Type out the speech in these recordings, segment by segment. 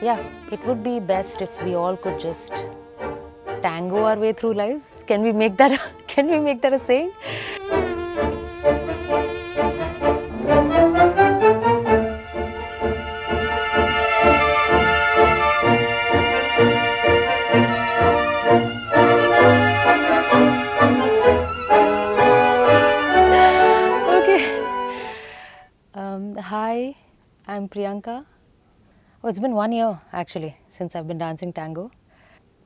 Yeah, it would be best if we all could just tango our way through lives. Can we make that? Can we make that a saying? Okay. Hi, I'm Priyanka. Oh, it's been 1 year actually since I've been dancing tango.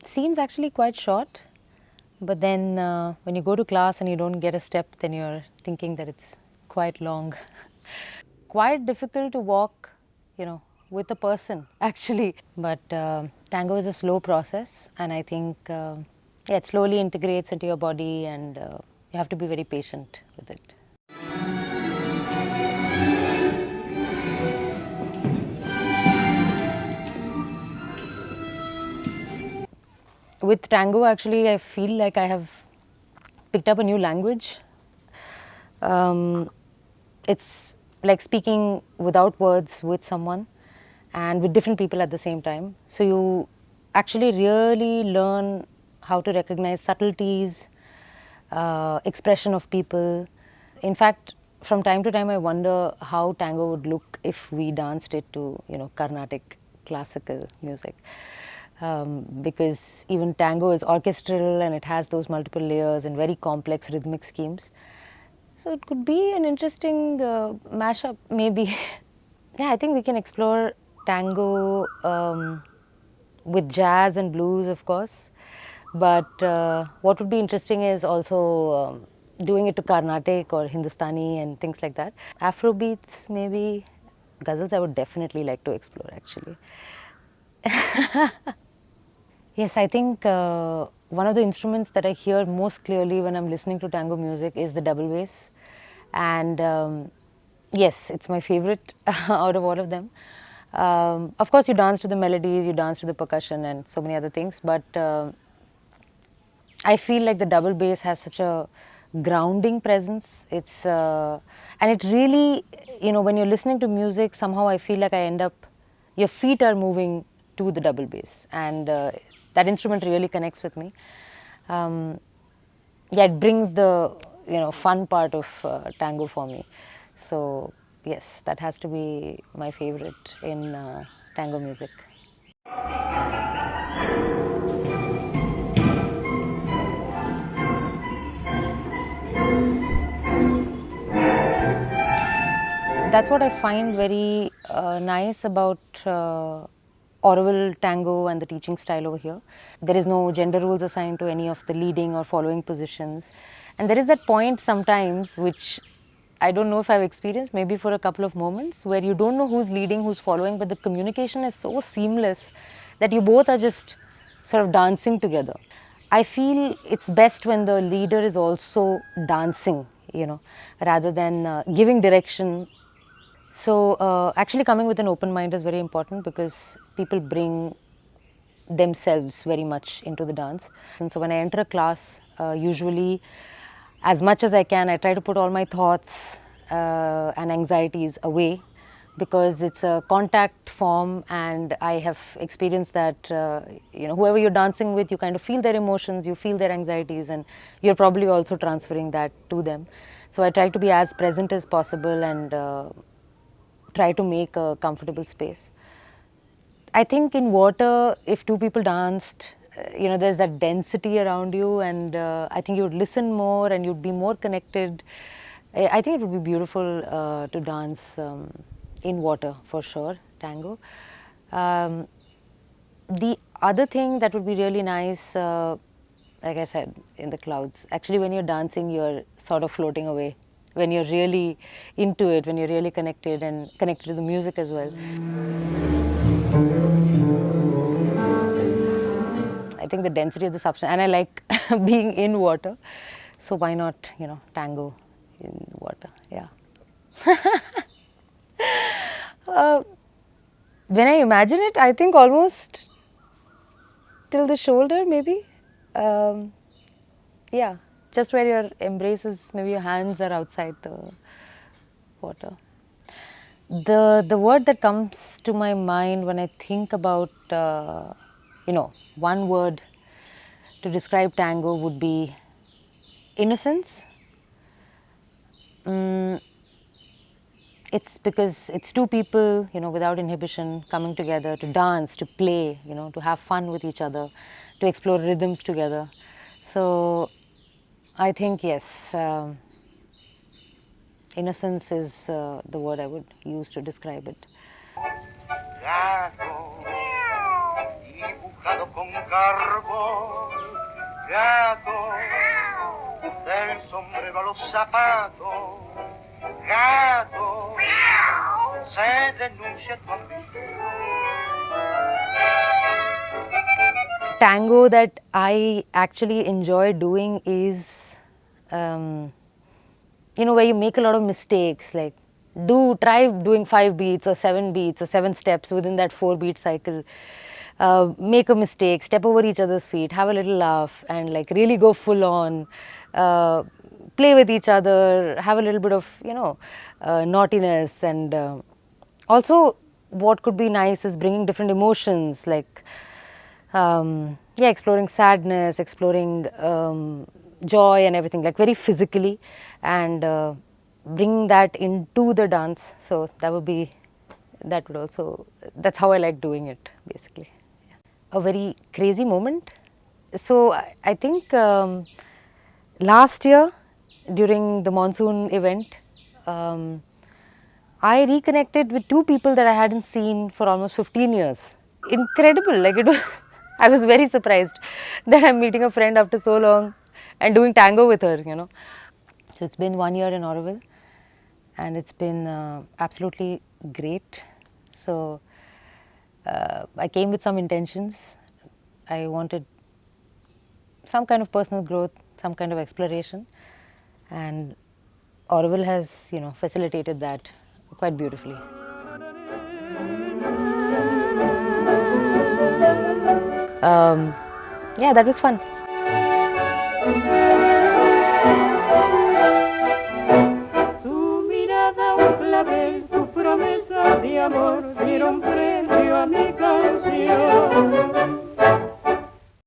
Seems actually quite short, but then when you go to class and you don't get a step, then you're thinking that it's quite long. Quite difficult to walk, with a person actually. But tango is a slow process, and I think yeah, it slowly integrates into your body, and you have to be very patient with it. With tango, actually, I feel like I have picked up a new language. Um, it's like speaking without words with someone and with different people at the same time. So you actually really learn how to recognize subtleties, expression of people. In fact, from time to time, I wonder how tango would look if we danced it to, Carnatic classical music. Because even tango is orchestral and it has those multiple layers and very complex rhythmic schemes. So it could be an interesting mashup, maybe. Yeah, I think we can explore tango with jazz and blues, of course. But what would be interesting is also doing it to Carnatic or Hindustani and things like that. Afro beats, maybe. Ghazals, I would definitely like to explore actually. Yes, I think one of the instruments that I hear most clearly when I'm listening to tango music is the double bass. And yes, it's my favorite out of all of them. Of course, you dance to the melodies, you dance to the percussion, and so many other things. But I feel like the double bass has such a grounding presence. And it really, when you're listening to music, somehow I feel like I end up, your feet are moving to the double bass, and that instrument really connects with me. Um, yeah, it brings the fun part of tango for me. So yes, that has to be my favorite in tango music. That's what I find very nice about Orville tango and the teaching style over here. There is no gender rules assigned to any of the leading or following positions. And there is that point sometimes which I don't know if I've experienced, maybe for a couple of moments, where you don't know who's leading, who's following, but the communication is so seamless that you both are just sort of dancing together. I feel it's best when the leader is also dancing, rather than giving direction. So, actually, coming with an open mind is very important because people bring themselves very much into the dance. And so, when I enter a class, usually, as much as I can, I try to put all my thoughts and anxieties away because it's a contact form, and I have experienced that whoever you're dancing with, you kind of feel their emotions, you feel their anxieties, and you're probably also transferring that to them. So I try to be as present as possible and try to make a comfortable space. I think in water, if two people danced, there's that density around you, and I think you would listen more and you'd be more connected. I think it would be beautiful to dance in water for sure, tango. Um, the other thing that would be really nice, like I said, in the clouds. Actually, when you're dancing, you're sort of floating away. When you're really into it, when you're really connected and connected to the music as well. I think the density of the substance, and I like being in water, so why not, tango in water? Yeah. When I imagine it, I think almost till the shoulder, maybe. Um, yeah, just where your embraces, maybe your hands are outside the water. The word that comes to my mind when I think about one word to describe tango would be innocence. Mm, it's because it's two people, without inhibition, coming together to dance, to play, to have fun with each other, to explore rhythms together. So I think yes, innocence is the word I would use to describe it. Gato, dibujado con carbón, gato, del sombrero a los zapatos, gato, se denuncia tu ambición. Tango that I actually enjoy doing is, where you make a lot of mistakes, like try doing 5 beats or 7 beats or 7 steps within that 4 beat cycle. Make a mistake, step over each other's feet, have a little laugh, and like really go full on. Uh, Play with each other, have a little bit of naughtiness, and also what could be nice is bringing different emotions, like exploring sadness, exploring joy and everything, like very physically, and bringing that into the dance. So that's how I like doing it, basically. A very crazy moment. So I think last year during the monsoon event, um, I reconnected with two people that I hadn't seen for almost 15 years. Incredible, like it was, I was very surprised that I'm meeting a friend after so long and doing tango with her. So it's been 1 year in Auroville and it's been absolutely great. So I came with some intentions. I wanted some kind of personal growth, some kind of exploration, and Auroville has, facilitated that quite beautifully. Yeah, that was fun.